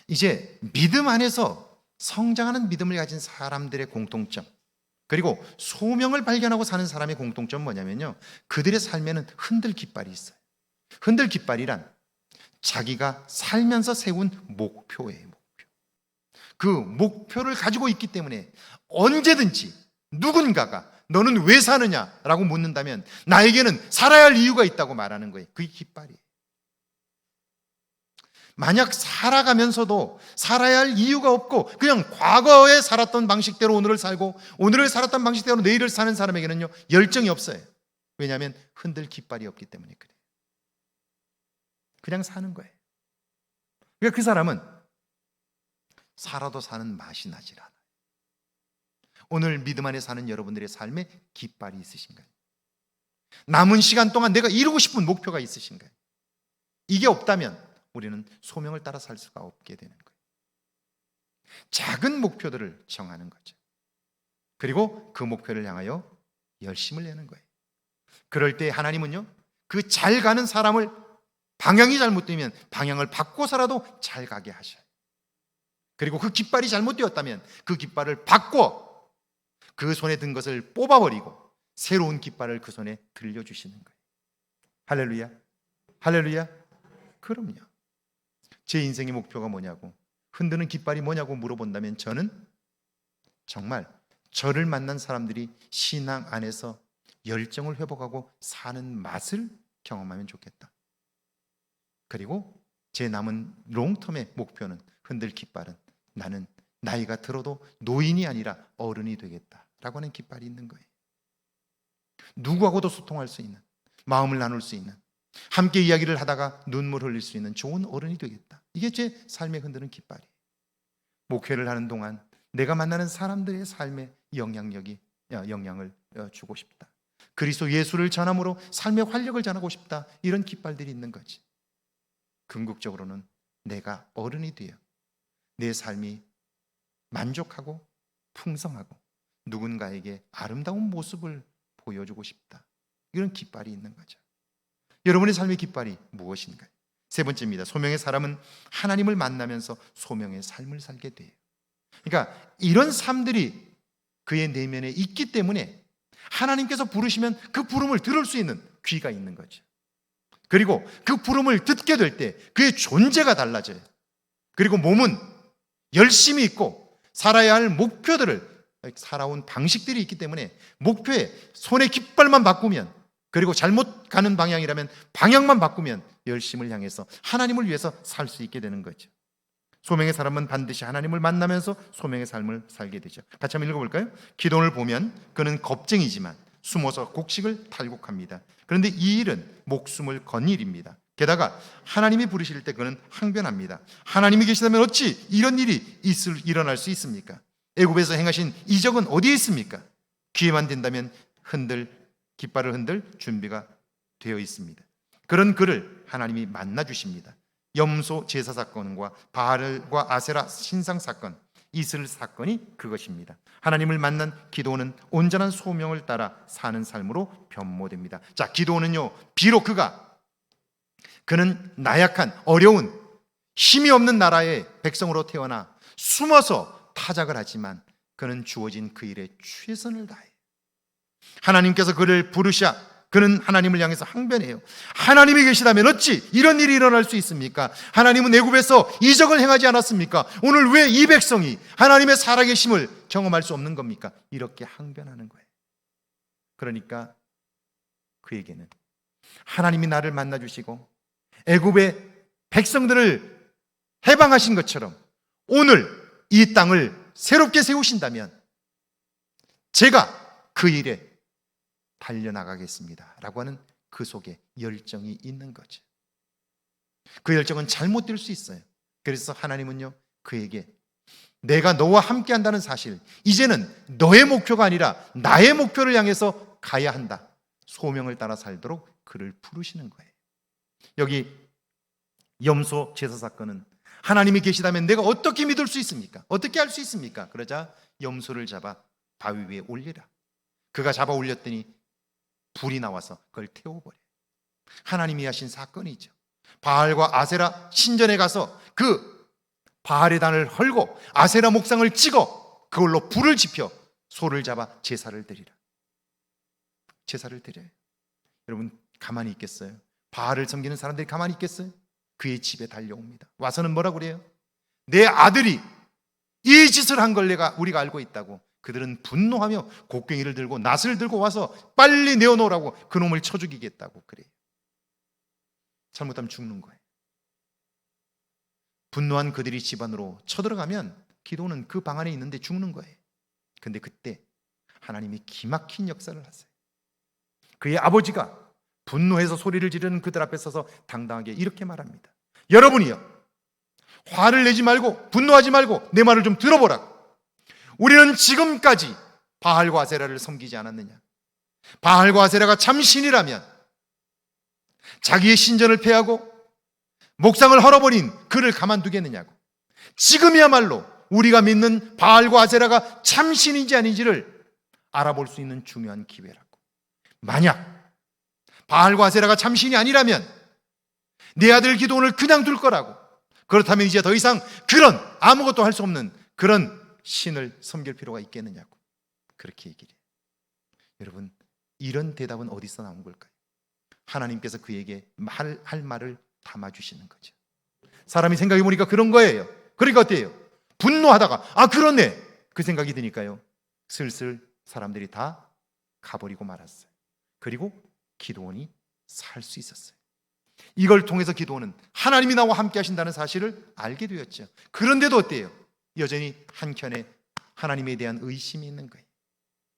S1: 이제 믿음 안에서 성장하는 믿음을 가진 사람들의 공통점, 그리고 소명을 발견하고 사는 사람의 공통점은 뭐냐면요, 그들의 삶에는 흔들 깃발이 있어요. 흔들 깃발이란 자기가 살면서 세운 목표예요. 목표. 그 목표를 가지고 있기 때문에 언제든지 누군가가 너는 왜 사느냐라고 묻는다면 나에게는 살아야 할 이유가 있다고 말하는 거예요. 그게 깃발이에요. 만약 살아가면서도 살아야 할 이유가 없고 그냥 과거에 살았던 방식대로 오늘을 살고 오늘을 살았던 방식대로 내일을 사는 사람에게는요, 열정이 없어요. 왜냐하면 흔들 깃발이 없기 때문에 그래요. 그냥 사는 거예요. 그러니까 그 사람은 살아도 사는 맛이 나질 않아요. 오늘 믿음 안에 사는 여러분들의 삶에 깃발이 있으신가요? 남은 시간 동안 내가 이루고 싶은 목표가 있으신가요? 이게 없다면 우리는 소명을 따라 살 수가 없게 되는 거예요. 작은 목표들을 정하는 거죠. 그리고 그 목표를 향하여 열심을 내는 거예요. 그럴 때 하나님은요, 그 잘 가는 사람을 방향이 잘못되면 방향을 바꿔서라도 잘 가게 하셔요. 그리고 그 깃발이 잘못되었다면 그 깃발을 바꿔 그 손에 든 것을 뽑아버리고 새로운 깃발을 그 손에 들려주시는 거예요. 할렐루야, 할렐루야. 그럼요. 제 인생의 목표가 뭐냐고, 흔드는 깃발이 뭐냐고 물어본다면 저는 정말 저를 만난 사람들이 신앙 안에서 열정을 회복하고 사는 맛을 경험하면 좋겠다. 그리고 제 남은 롱텀의 목표는, 흔들 깃발은 나는 나이가 들어도 노인이 아니라 어른이 되겠다라고 하는 깃발이 있는 거예요. 누구하고도 소통할 수 있는, 마음을 나눌 수 있는, 함께 이야기를 하다가 눈물 흘릴 수 있는 좋은 어른이 되겠다. 이게 제 삶에 흔드는 깃발이에요. 목회를 하는 동안 내가 만나는 사람들의 삶에 영향을 주고 싶다. 그리스도 예수를 전함으로 삶의 활력을 전하고 싶다. 이런 깃발들이 있는 거지. 궁극적으로는 내가 어른이 되어 내 삶이 만족하고 풍성하고 누군가에게 아름다운 모습을 보여주고 싶다. 이런 깃발이 있는 거죠. 여러분의 삶의 깃발이 무엇인가요? 세 번째입니다. 소명의 사람은 하나님을 만나면서 소명의 삶을 살게 돼요. 그러니까 이런 삶들이 그의 내면에 있기 때문에 하나님께서 부르시면 그 부름을 들을 수 있는 귀가 있는 거죠. 그리고 그 부름을 듣게 될 때 그의 존재가 달라져요. 그리고 몸은 열심히 있고 살아야 할 목표들을, 살아온 방식들이 있기 때문에 목표에 손의 깃발만 바꾸면, 그리고 잘못 가는 방향이라면 방향만 바꾸면 열심을 향해서 하나님을 위해서 살 수 있게 되는 거죠. 소명의 사람은 반드시 하나님을 만나면서 소명의 삶을 살게 되죠. 같이 한번 읽어볼까요? 기도를 보면 그는 겁쟁이지만 숨어서 곡식을 탈곡합니다. 그런데 이 일은 목숨을 건 일입니다. 게다가 하나님이 부르실 때 그는 항변합니다. 하나님이 계시다면 어찌 이런 일이 일어날 수 있습니까? 애굽에서 행하신 이적은 어디에 있습니까? 기회만 된다면 깃발을 흔들 준비가 되어 있습니다. 그런 그를 하나님이 만나 주십니다. 염소 제사 사건과 바알과 아세라 신상 사건, 이슬 사건이 그것입니다. 하나님을 만난 기도는 온전한 소명을 따라 사는 삶으로 변모됩니다. 자, 기도는요, 비록 그는 나약한 어려운 힘이 없는 나라의 백성으로 태어나 숨어서 타작을 하지만 그는 주어진 그 일에 최선을 다해 하나님께서 그를 부르셔 그는 하나님을 향해서 항변해요. 하나님이 계시다면 어찌 이런 일이 일어날 수 있습니까? 하나님은 애굽에서 이적을 행하지 않았습니까? 오늘 왜 이 백성이 하나님의 살아계심을 경험할 수 없는 겁니까? 이렇게 항변하는 거예요. 그러니까 그에게는 하나님이 나를 만나주시고 애굽의 백성들을 해방하신 것처럼 오늘 이 땅을 새롭게 세우신다면 제가 그 일에 달려나가겠습니다 라고 하는 그 속에 열정이 있는 거죠. 그 열정은 잘못될 수 있어요. 그래서 하나님은요, 그에게 내가 너와 함께 한다는 사실, 이제는 너의 목표가 아니라 나의 목표를 향해서 가야 한다, 소명을 따라 살도록 그를 부르시는 거예요. 여기 염소 제사 사건은 하나님이 계시다면 내가 어떻게 믿을 수 있습니까? 어떻게 할 수 있습니까? 그러자 염소를 잡아 바위 위에 올리라. 그가 잡아 올렸더니 불이 나와서 그걸 태워버려요. 하나님이 하신 사건이죠. 바알과 아세라 신전에 가서 그 바알의 단을 헐고 아세라 목상을 찍어 그걸로 불을 지펴 소를 잡아 제사를 드리라. 제사를 드려요. 여러분 가만히 있겠어요? 바알을 섬기는 사람들이 가만히 있겠어요? 그의 집에 달려옵니다. 와서는 뭐라고 그래요? 내 아들이 이 짓을 한 걸 우리가 알고 있다고. 그들은 분노하며 곡괭이를 들고 낫을 들고 와서 빨리 내어놓으라고 그놈을 쳐 죽이겠다고 그래요. 잘못하면 죽는 거예요.
S2: 분노한 그들이 집 안으로 쳐들어가면 기도는 그 방 안에 있는데 죽는 거예요. 근데 그때 하나님이 기막힌 역사를 하세요. 그의 아버지가 분노해서 소리를 지르는 그들 앞에 서서 당당하게 이렇게 말합니다. 여러분이요, 화를 내지 말고 분노하지 말고 내 말을 좀 들어보라고. 우리는 지금까지 바알과 아세라를 섬기지 않았느냐? 바알과 아세라가 참신이라면 자기의 신전을 폐하고 목상을 헐어버린 그를 가만두겠느냐고. 지금이야말로 우리가 믿는 바알과 아세라가 참신인지 아닌지를 알아볼 수 있는 중요한 기회라고. 만약 바알과 아세라가 참신이 아니라면 내 아들 기도원을 그냥 둘 거라고. 그렇다면 이제 더 이상 그런 아무것도 할 수 없는 그런 신을 섬길 필요가 있겠느냐고. 그렇게 얘기를 해요. 여러분, 이런 대답은 어디서 나온 걸까요? 하나님께서 그에게 할 말을 담아주시는 거죠. 사람이 생각해 보니까 그런 거예요. 그러니까 어때요? 분노하다가 그렇네, 그 생각이 드니까요, 슬슬 사람들이 다 가버리고 말았어요. 그리고 기도원이 살 수 있었어요. 이걸 통해서 기도원은 하나님이 나와 함께 하신다는 사실을 알게 되었죠. 그런데도 어때요? 여전히 한켠에 하나님에 대한 의심이 있는 거예요.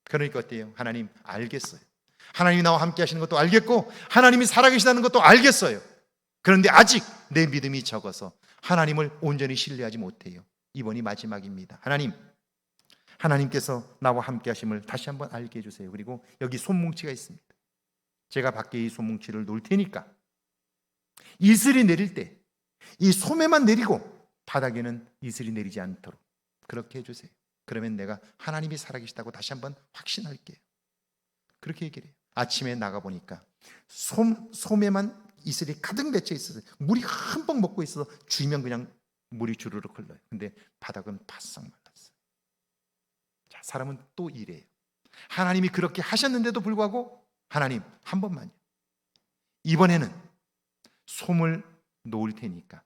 S2: 그러니까 어때요? 하나님 알겠어요. 하나님이 나와 함께 하시는 것도 알겠고 하나님이 살아계시다는 것도 알겠어요. 그런데 아직 내 믿음이 적어서 하나님을 온전히 신뢰하지 못해요. 이번이 마지막입니다. 하나님께서 나와 함께 하심을 다시 한번 알게 해주세요. 그리고 여기 손뭉치가 있습니다. 제가 밖에 이 손뭉치를 놓을 테니까 이슬이 내릴 때 이 소매만 내리고 바닥에는 이슬이 내리지 않도록 그렇게 해주세요. 그러면 내가 하나님이 살아계시다고 다시 한번 확신할게요. 그렇게 얘기를 해요. 아침에 나가보니까 소매만 이슬이 가득 맺혀 있어서 물이 흠뻑 먹고 있어서 쥐면 그냥 물이 주르륵 흘러요. 근데 바닥은 바싹 말랐어요. 자, 사람은 또 이래요. 하나님이 그렇게 하셨는데도 불구하고 하나님 한 번만요, 이번에는 솜을 놓을 테니까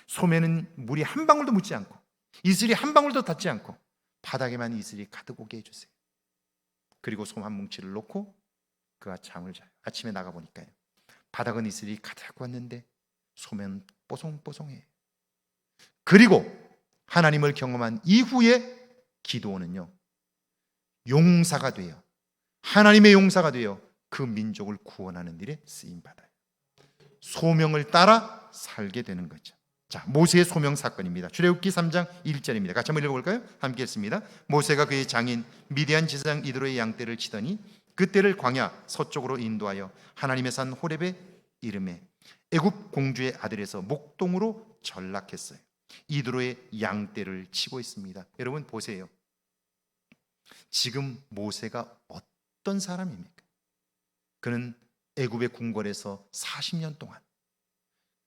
S2: 솜에는 물이 한 방울도 묻지 않고 이슬이 한 방울도 닿지 않고 바닥에만 이슬이 가득 오게 해주세요. 그리고 솜 한 뭉치를 놓고 그가 잠을 자요. 아침에 나가보니까요, 바닥은 이슬이 가득 왔는데 솜은 뽀송뽀송해요. 그리고 하나님을 경험한 이후에 기도원은요, 용사가 돼요. 하나님의 용사가 되어 그 민족을 구원하는 일에 쓰임받아요. 소명을 따라 살게 되는 거죠. 자, 모세의 소명 사건입니다. 출애굽기 3장 1절입니다. 같이 한번 읽어볼까요? 함께 읽습니다. 모세가 그의 장인 미디안 제사장 이드로의 양떼를 치더니 그떼를 광야 서쪽으로 인도하여 하나님의 산 호렙에 이르매 애굽 공주의 아들에서 목동으로 전락했어요. 이드로의 양떼를 치고 있습니다. 여러분 보세요. 지금 모세가 어떤 사람입니까? 그는 애굽의 궁궐에서 40년 동안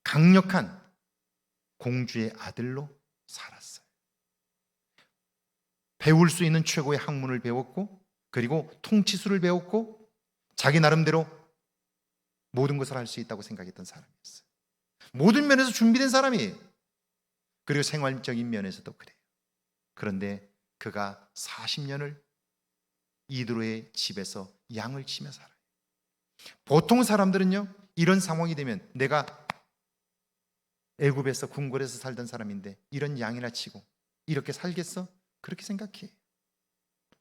S2: 강력한 공주의 아들로 살았어요. 배울 수 있는 최고의 학문을 배웠고 그리고 통치술을 배웠고 자기 나름대로 모든 것을 할 수 있다고 생각했던 사람이었어요. 모든 면에서 준비된 사람이에요. 그리고 생활적인 면에서도 그래요. 그런데 그가 40년을 이드로의 집에서 양을 치며 살아요. 보통 사람들은요, 이런 상황이 되면 내가 애굽에서 궁궐에서 살던 사람인데 이런 양이나 치고 이렇게 살겠어? 그렇게 생각해.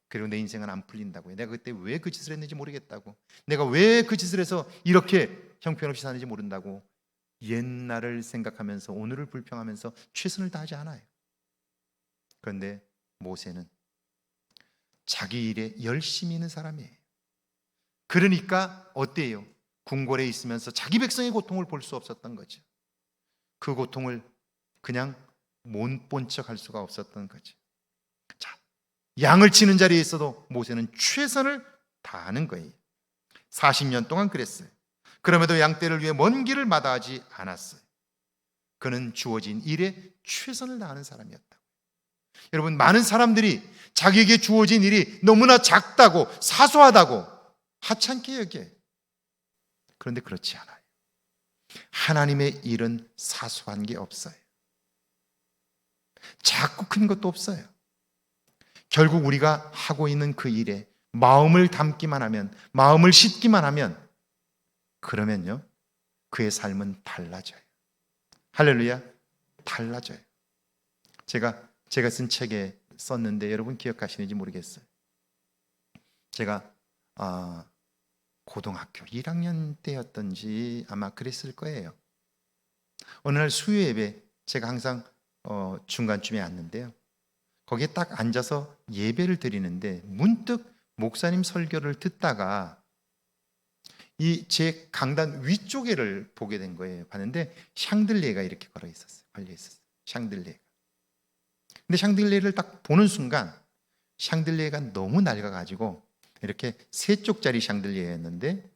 S2: 그리고 내 인생은 안 풀린다고 해. 내가 그때 왜 그 짓을 했는지 모르겠다고, 내가 왜 그 짓을 해서 이렇게 형편없이 사는지 모른다고 옛날을 생각하면서 오늘을 불평하면서 최선을 다하지 않아요. 그런데 모세는 자기 일에 열심히 있는 사람이에요. 그러니까 어때요? 궁궐에 있으면서 자기 백성의 고통을 볼 수 없었던 거죠. 그 고통을 그냥 못 본 척 할 수가 없었던 거죠. 자, 양을 치는 자리에 있어도 모세는 최선을 다하는 거예요. 40년 동안 그랬어요. 그럼에도 양떼를 위해 먼 길을 마다하지 않았어요. 그는 주어진 일에 최선을 다하는 사람이었다고. 여러분, 많은 사람들이 자기에게 주어진 일이 너무나 작다고 사소하다고 하찮게 여겨요. 그런데 그렇지 않아요. 하나님의 일은 사소한 게 없어요. 작고 큰 것도 없어요. 결국 우리가 하고 있는 그 일에 마음을 담기만 하면, 마음을 싣기만 하면, 그러면요, 그의 삶은 달라져요. 할렐루야. 달라져요. 제가 쓴 책에 썼는데 여러분 기억하시는지 모르겠어요. 제가 고등학교 1학년 때였던지 아마 그랬을 거예요. 어느 날 수요 예배, 제가 항상 중간쯤에 앉는데요. 거기에 딱 앉아서 예배를 드리는데 문득 목사님 설교를 듣다가 이 제 강단 위쪽에를 보게 된 거예요. 봤는데 샹들리에가 이렇게 걸려 있었어요. 샹들리에가. 근데 샹들리에를 딱 보는 순간 샹들리에가 너무 낡아가지고 이렇게 3쪽짜리 샹들리에였는데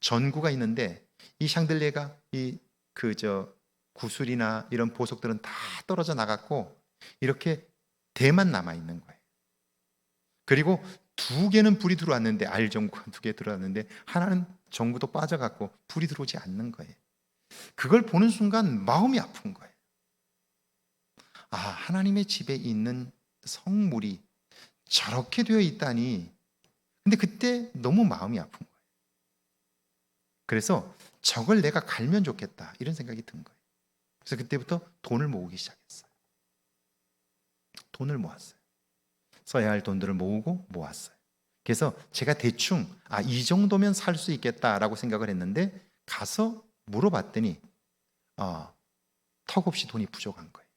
S2: 전구가 있는데 이 샹들리에가 구슬이나 이런 보석들은 다 떨어져 나갔고 이렇게 대만 남아 있는 거예요. 그리고 2개는 불이 들어왔는데 알전구가 2개 들어왔는데 하나는 전구도 빠져갖고 불이 들어오지 않는 거예요. 그걸 보는 순간 마음이 아픈 거예요. 하나님의 집에 있는 성물이 저렇게 되어 있다니. 근데 그때 너무 마음이 아픈 거예요. 그래서 저걸 내가 갈면 좋겠다 이런 생각이 든 거예요. 그래서 그때부터 돈을 모으기 시작했어요. 돈을 모았어요. 써야 할 돈들을 모으고 모았어요. 그래서 제가 대충 이 정도면 살 수 있겠다라고 생각을 했는데 가서 물어봤더니 턱없이 돈이 부족한 거예요.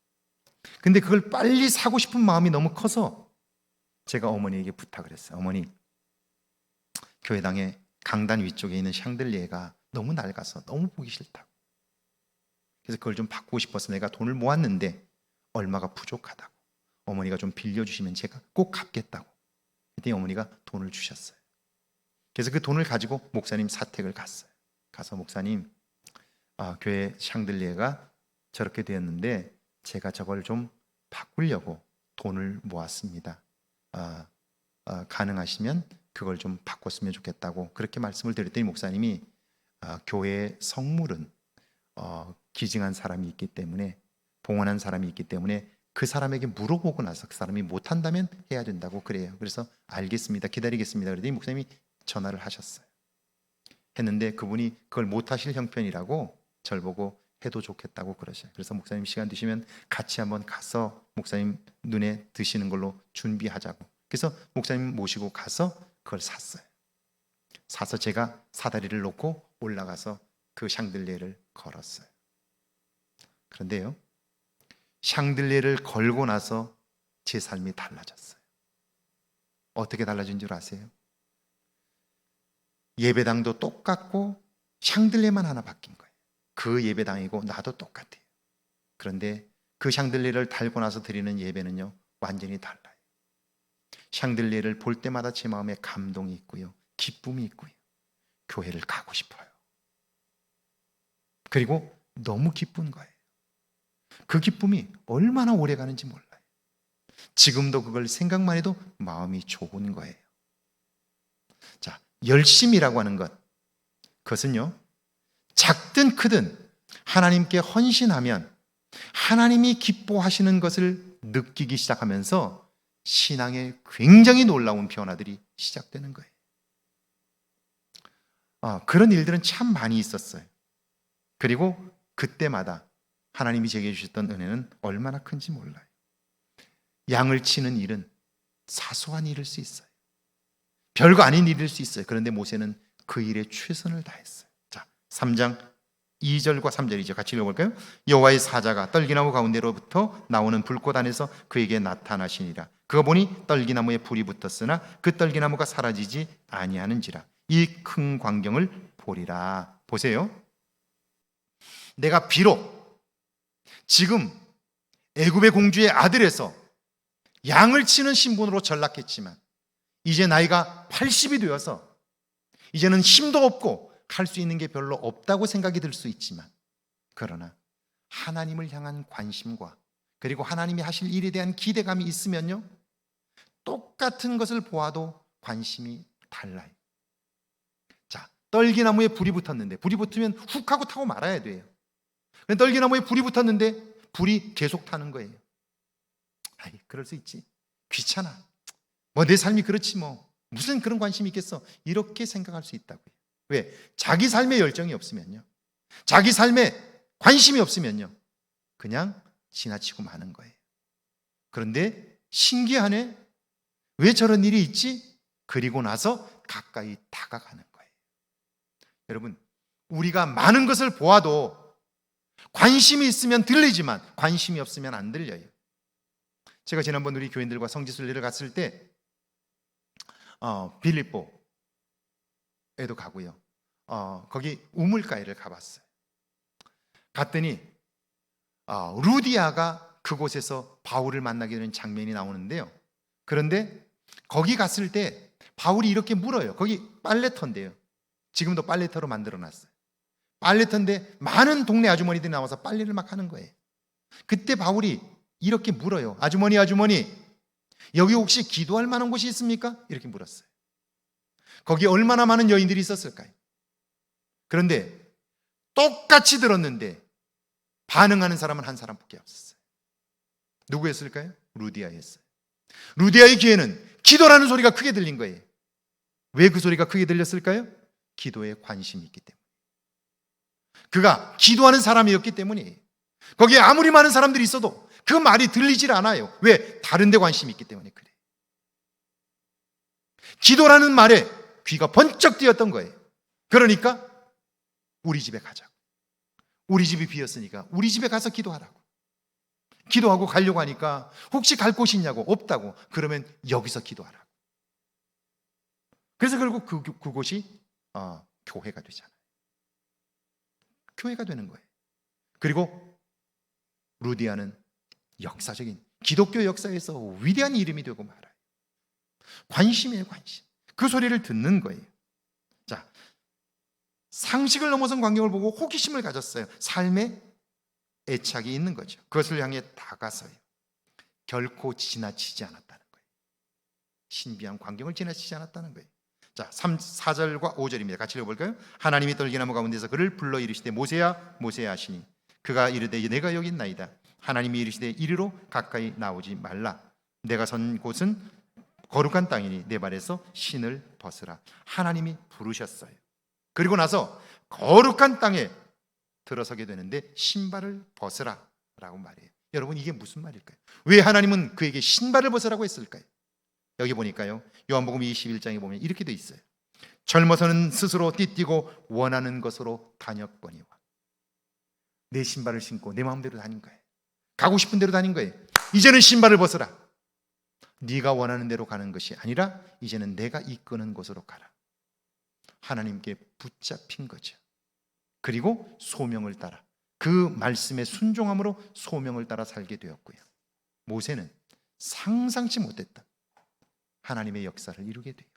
S2: 근데 그걸 빨리 사고 싶은 마음이 너무 커서 제가 어머니에게 부탁을 했어요. 어머니, 교회당의 강단 위쪽에 있는 샹들리에가 너무 낡아서 너무 보기 싫다고. 그래서 그걸 좀 바꾸고 싶어서 내가 돈을 모았는데 얼마가 부족하다고. 어머니가 좀 빌려주시면 제가 꼭 갚겠다고. 그때 어머니가 돈을 주셨어요. 그래서 그 돈을 가지고 목사님 사택을 갔어요. 가서 목사님, 교회 샹들리에가 저렇게 되었는데 제가 저걸 좀 바꾸려고 돈을 모았습니다. 가능하시면 그걸 좀 바꿨으면 좋겠다고 그렇게 말씀을 드렸더니 목사님이 교회의 성물은 기증한 사람이 있기 때문에, 봉헌한 사람이 있기 때문에 그 사람에게 물어보고 나서 그 사람이 못한다면 해야 된다고 그래요. 그래서 알겠습니다, 기다리겠습니다. 그러더니 목사님이 전화를 하셨어요. 했는데 그분이 그걸 못하실 형편이라고 절 보고 해도 좋겠다고 그러셔요. 그래서 목사님 시간 되시면 같이 한번 가서 목사님 눈에 드시는 걸로 준비하자고. 그래서 목사님 모시고 가서 그걸 샀어요. 사서 제가 사다리를 놓고 올라가서 그 샹들리에를 걸었어요. 그런데요, 샹들리에를 걸고 나서 제 삶이 달라졌어요. 어떻게 달라진 줄 아세요? 예배당도 똑같고 샹들리에만 하나 바뀐 거예요. 그 예배당이고 나도 똑같아요. 그런데 그 샹들리에를 달고 나서 드리는 예배는요 완전히 달라요. 샹들리에를 볼 때마다 제 마음에 감동이 있고요, 기쁨이 있고요, 교회를 가고 싶어요. 그리고 너무 기쁜 거예요. 그 기쁨이 얼마나 오래 가는지 몰라요. 지금도 그걸 생각만 해도 마음이 좋은 거예요. 자, 열심이라고 하는 것, 그것은요 작든 크든 하나님께 헌신하면 하나님이 기뻐하시는 것을 느끼기 시작하면서 신앙의 굉장히 놀라운 변화들이 시작되는 거예요. 그런 일들은 참 많이 있었어요. 그리고 그때마다 하나님이 제게 주셨던 은혜는 얼마나 큰지 몰라요. 양을 치는 일은 사소한 일일 수 있어요. 별거 아닌 일일 수 있어요. 그런데 모세는 그 일에 최선을 다했어요. 자, 3장 2절과 3절이죠. 같이 읽어볼까요? 여호와의 사자가 떨기나무 가운데로부터 나오는 불꽃 안에서 그에게 나타나시니라. 그가 보니 떨기나무에 불이 붙었으나 그 떨기나무가 사라지지 아니하는지라. 이 큰 광경을 보리라. 보세요. 내가 비록 지금 애굽의 공주의 아들에서 양을 치는 신분으로 전락했지만 이제 나이가 80이 되어서 이제는 힘도 없고 할 수 있는 게 별로 없다고 생각이 들 수 있지만, 그러나 하나님을 향한 관심과 그리고 하나님이 하실 일에 대한 기대감이 있으면요 똑같은 것을 보아도 관심이 달라요. 자, 떨기나무에 불이 붙었는데 불이 붙으면 훅 하고 타고 말아야 돼요. 떨기나무에 불이 붙었는데 불이 계속 타는 거예요. 그럴 수 있지, 귀찮아, 내 삶이 그렇지 무슨 그런 관심이 있겠어, 이렇게 생각할 수 있다고요. 왜? 자기 삶에 열정이 없으면요, 자기 삶에 관심이 없으면요 그냥 지나치고 마는 거예요. 그런데 신기하네. 왜 저런 일이 있지? 그리고 나서 가까이 다가가는 거예요. 여러분, 우리가 많은 것을 보아도 관심이 있으면 들리지만 관심이 없으면 안 들려요. 제가 지난번 우리 교인들과 성지순례를 갔을 때 빌립보에도 가고요. 거기 우물가에를 가봤어요. 갔더니 루디아가 그곳에서 바울을 만나게 되는 장면이 나오는데요. 그런데 거기 갔을 때 바울이 이렇게 물어요. 거기 빨래터인데요. 지금도 빨래터로 만들어놨어요. 빨래터인데 많은 동네 아주머니들이 나와서 빨래를 막 하는 거예요. 그때 바울이 이렇게 물어요. 아주머니, 여기 혹시 기도할 만한 곳이 있습니까? 이렇게 물었어요. 거기에 얼마나 많은 여인들이 있었을까요? 그런데 똑같이 들었는데 반응하는 사람은 한 사람밖에 없었어요. 누구였을까요? 루디아였어요. 루디아의 귀에는 기도라는 소리가 크게 들린 거예요. 왜 그 소리가 크게 들렸을까요? 기도에 관심이 있기 때문에. 그가 기도하는 사람이었기 때문이에요. 거기에 아무리 많은 사람들이 있어도 그 말이 들리질 않아요. 왜? 다른 데 관심이 있기 때문에 그래. 기도라는 말에 귀가 번쩍 뜨였던 거예요. 그러니까 우리 집에 가자고. 우리 집이 비었으니까 우리 집에 가서 기도하라고. 기도하고 가려고 하니까 혹시 갈 곳이 있냐고. 없다고. 그러면 여기서 기도하라고. 그래서 결국 그곳이 교회가 되잖아요. 교회가 되는 거예요. 그리고 루디아는 역사적인 기독교 역사에서 위대한 이름이 되고 말아요. 관심이에요, 관심. 그 소리를 듣는 거예요. 자, 상식을 넘어선 광경을 보고 호기심을 가졌어요. 삶에 애착이 있는 거죠. 그것을 향해 다가서요. 결코 지나치지 않았다는 거예요. 신비한 광경을 지나치지 않았다는 거예요. 자, 4절과 5절입니다. 같이 읽어볼까요? 하나님이 떨기나무 가운데서 그를 불러 이르시되 모세야 모세야 하시니 그가 이르되 내가 여기 있나이다. 하나님이 이르시되 이리로 가까이 나오지 말라. 내가 선 곳은 거룩한 땅이니 내 발에서 신을 벗으라. 하나님이 부르셨어요. 그리고 나서 거룩한 땅에 들어서게 되는데 신발을 벗으라 라고 말해요. 여러분, 이게 무슨 말일까요? 왜 하나님은 그에게 신발을 벗으라고 했을까요? 여기 보니까요, 요한복음 21장에 보면 이렇게 돼 있어요. 젊어서는 스스로 띠뛰고 원하는 것으로 다녔거니와. 내 신발을 신고 내 마음대로 다닌 거예요. 가고 싶은 대로 다닌 거예요. 이제는 신발을 벗어라. 네가 원하는 대로 가는 것이 아니라 이제는 내가 이끄는 곳으로 가라. 하나님께 붙잡힌 거죠. 그리고 소명을 따라, 그 말씀에 순종함으로 소명을 따라 살게 되었고요. 모세는 상상치 못했던 하나님의 역사를 이루게 돼요.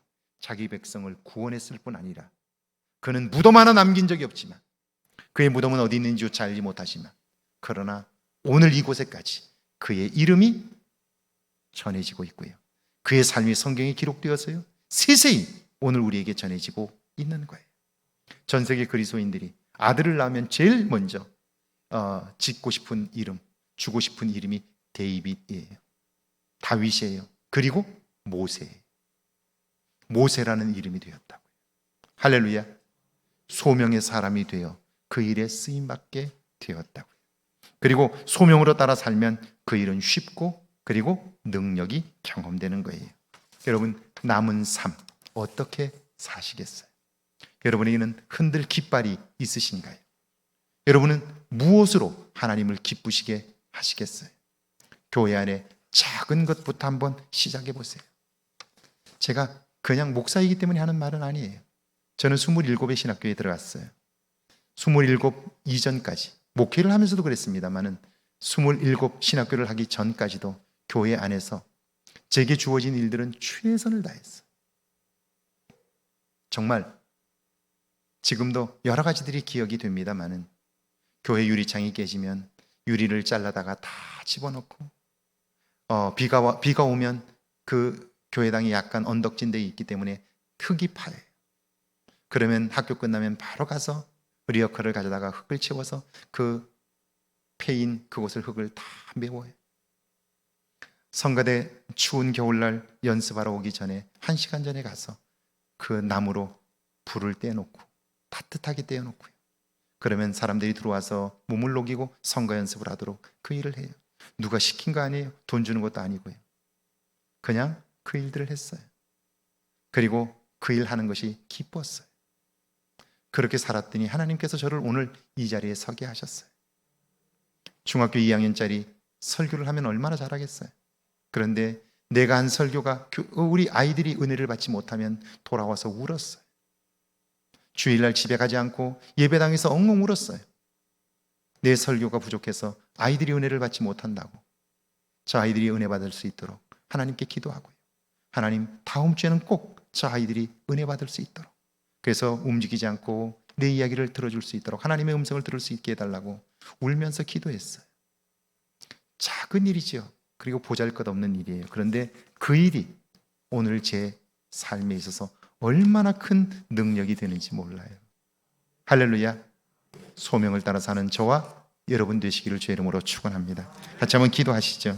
S2: 자기 백성을 구원했을 뿐 아니라 그는 무덤 하나 남긴 적이 없지만, 그의 무덤은 어디 있는지조차 알지 못하지만, 그러나 오늘 이곳에까지 그의 이름이 전해지고 있고요. 그의 삶이 성경에 기록되어서요, 세세히 오늘 우리에게 전해지고 있는 거예요. 전 세계 그리스도인들이 아들을 낳으면 제일 먼저 짓고 싶은 이름, 주고 싶은 이름이 데이빗이에요. 다윗이에요. 그리고 모세예요. 모세라는 이름이 되었다고요. 할렐루야. 소명의 사람이 되어 그 일에 쓰임받게 되었다고요. 그리고 소명으로 따라 살면 그 일은 쉽고 그리고 능력이 경험되는 거예요. 여러분, 남은 삶 어떻게 사시겠어요? 여러분에게는 흔들 깃발이 있으신가요? 여러분은 무엇으로 하나님을 기쁘시게 하시겠어요? 교회 안에 작은 것부터 한번 시작해 보세요. 제가 그냥 목사이기 때문에 하는 말은 아니에요. 저는 27의 신학교에 들어갔어요. 27 이전까지 목회를 하면서도 그랬습니다만은 27 신학교를 하기 전까지도 교회 안에서 제게 주어진 일들은 최선을 다했어요. 정말 지금도 여러 가지들이 기억이 됩니다만은 교회 유리창이 깨지면 유리를 잘라다가 다 집어넣고, 비가 오면 그 교회당이 약간 언덕진 데 있기 때문에 흙이 파여요. 그러면 학교 끝나면 바로 가서 리어커를 가져다가 흙을 채워서 그 패인 그곳을 흙을 다 메워요. 성가대 추운 겨울날 연습하러 오기 전에 1시간 전에 가서 그 나무로 불을 떼놓고 따뜻하게 떼어놓고요. 그러면 사람들이 들어와서 몸을 녹이고 성가 연습을 하도록 그 일을 해요. 누가 시킨 거 아니에요. 돈 주는 것도 아니고요. 그냥 그 일들을 했어요. 그리고 그 일 하는 것이 기뻤어요. 그렇게 살았더니 하나님께서 저를 오늘 이 자리에 서게 하셨어요. 중학교 2학년짜리 설교를 하면 얼마나 잘하겠어요. 그런데 내가 한 설교가 우리 아이들이 은혜를 받지 못하면 돌아와서 울었어요. 주일날 집에 가지 않고 예배당에서 엉엉 울었어요. 내 설교가 부족해서 아이들이 은혜를 받지 못한다고. 저 아이들이 은혜 받을 수 있도록 하나님께 기도하고요. 하나님, 다음 주에는 꼭 저 아이들이 은혜 받을 수 있도록, 그래서 움직이지 않고 내 이야기를 들어줄 수 있도록 하나님의 음성을 들을 수 있게 해달라고 울면서 기도했어요. 작은 일이지요. 그리고 보잘것없는 일이에요. 그런데 그 일이 오늘 제 삶에 있어서 얼마나 큰 능력이 되는지 몰라요. 할렐루야. 소명을 따라 사는 저와 여러분 되시기를 주의 이름으로 축원합니다. 같이 한번 기도하시죠.